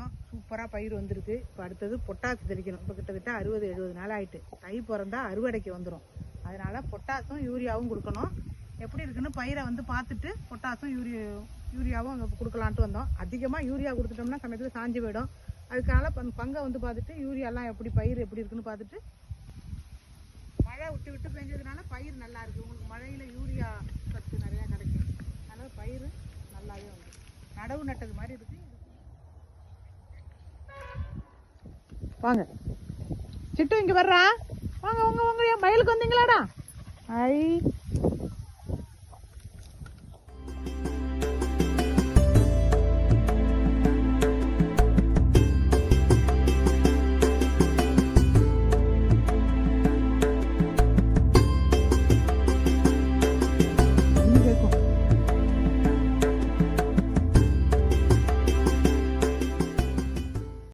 தெளிச்சிட்டோம், சூப்பராக பயிர் வந்திருக்கு. இப்போ அடுத்தது பொட்டாசு தெளிக்கணும். இப்போ கிட்டத்தட்ட 60-70 நாள் ஆகிட்டு. தை பிறந்தா அறுவடைக்கு வந்துடும். அதனால் பொட்டாசும் யூரியாவும் கொடுக்கணும். எப்படி இருக்குன்னு பயிரை வந்து பார்த்துட்டு பொட்டாசும் யூரியாவும் அங்கே கொடுக்கலான்ட்டு வந்தோம். அதிகமாக யூரியா கொடுத்துட்டோம்னா சமயத்தில் சாஞ்சு போயிடும். அதுக்கான பங்கை வந்து பார்த்துட்டு யூரியாலாம் எப்படி பயிர் எப்படி இருக்குன்னு பார்த்துட்டு, மழை விட்டு விட்டு பெஞ்சதுனால பயிர் நல்லா இருக்குது. உங்களுக்கு மழையில் யூரியா சத்து நிறையா கிடைக்கும். அதனால் பயிர் நல்லாவே வந்து நடவு நட்டது மாதிரி இருக்குது. வாங்க சிட்டு, இங்கே வர்றா. வாங்க உங்க மயிலுக்கு வந்தீங்களாடா? ஐ